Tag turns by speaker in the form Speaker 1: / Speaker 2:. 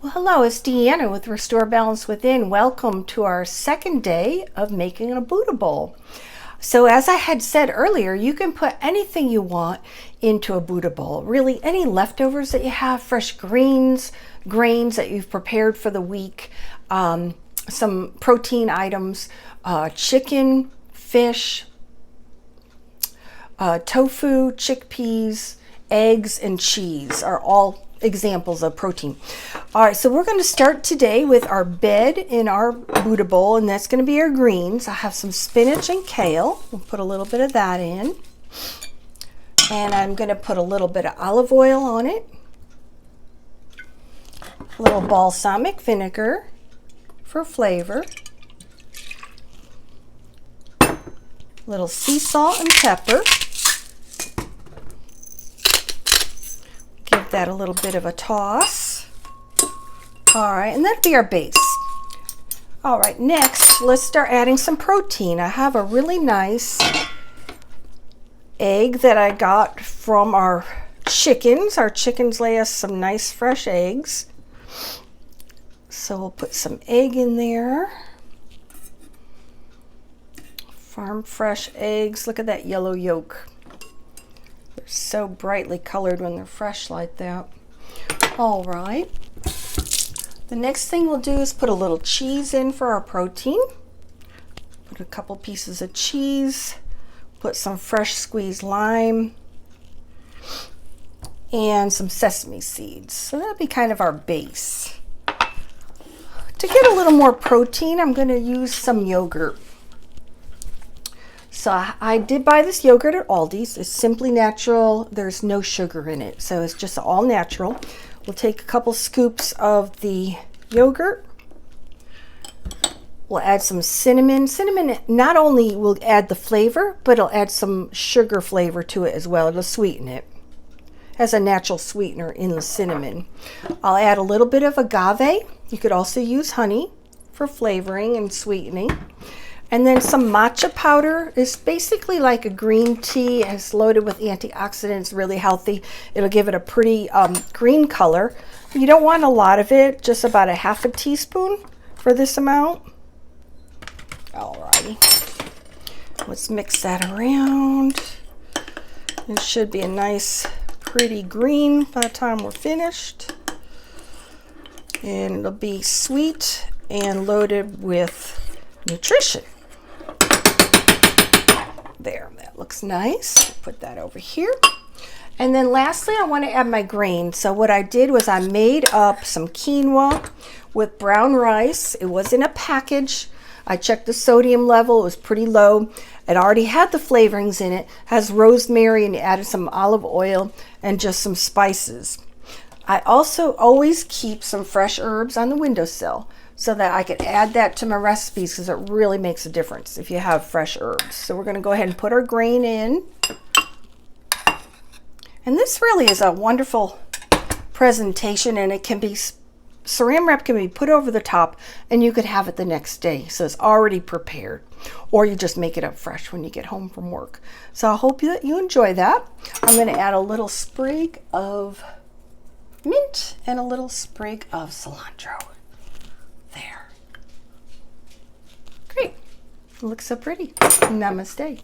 Speaker 1: Well, hello, it's Deanna with Restore Balance Within. Welcome to our second day of making a Buddha bowl. So as I had said earlier, you can put anything you want into a Buddha bowl. Really, any leftovers that you have, fresh greens, grains that you've prepared for the week, some protein items, chicken, fish, tofu, chickpeas, eggs, and cheese are all examples of protein. All right, so we're going to start today with our bed in our Buddha bowl, and that's going to be our greens. I have some spinach and kale. We'll put a little bit of that in. And I'm going to put a little bit of olive oil on it. A little balsamic vinegar for flavor. A little sea salt and pepper. Give that a little bit of a toss. All right, and that'll be our base. All right, next, let's start adding some protein. I have a really nice egg that I got from our chickens. Our chickens lay us some nice fresh eggs. So we'll put some egg in there. Farm fresh eggs. Look at that yellow yolk. They're so brightly colored when they're fresh like that. All right. The next thing we'll do is put a little cheese in for our protein. Put a couple pieces of cheese. Put some fresh squeezed lime. And some sesame seeds. So that'll be kind of our base. To get a little more protein, I'm going to use some yogurt. So I did buy this yogurt at Aldi's. It's Simply Natural. There's no sugar in it, so it's just all natural. We'll take a couple scoops of the yogurt. We'll add some cinnamon. Cinnamon not only will add the flavor, but it'll add some sugar flavor to it as well. It'll sweeten it. Has a natural sweetener in the cinnamon. I'll add a little bit of agave. You could also use honey for flavoring and sweetening. And then some matcha powder. Is basically like a green tea. It's loaded with antioxidants, really healthy. It'll give it a pretty green color. You don't want a lot of it, just about a half a teaspoon for this amount. Alrighty. Let's mix that around. It should be a nice, pretty green by the time we're finished. And it'll be sweet and loaded with nutrition. There, that looks nice. Put that over here. And then lastly, I want to add my grain. So what I did was I made up some quinoa with brown rice. It was in a package. I checked the sodium level. It was pretty low. It already had the flavorings in it. It has rosemary, and added some olive oil and just some spices. I also always keep some fresh herbs on the windowsill, so that I could add that to my recipes, because it really makes a difference if you have fresh herbs. So we're going to go ahead and put our grain in. And this really is a wonderful presentation, and it can be, saran wrap can be put over the top, and you could have it the next day. So it's already prepared, or you just make it up fresh when you get home from work. So I hope that you enjoy that. I'm going to add a little sprig of mint and a little sprig of cilantro. There. Great. It looks so pretty. Namaste.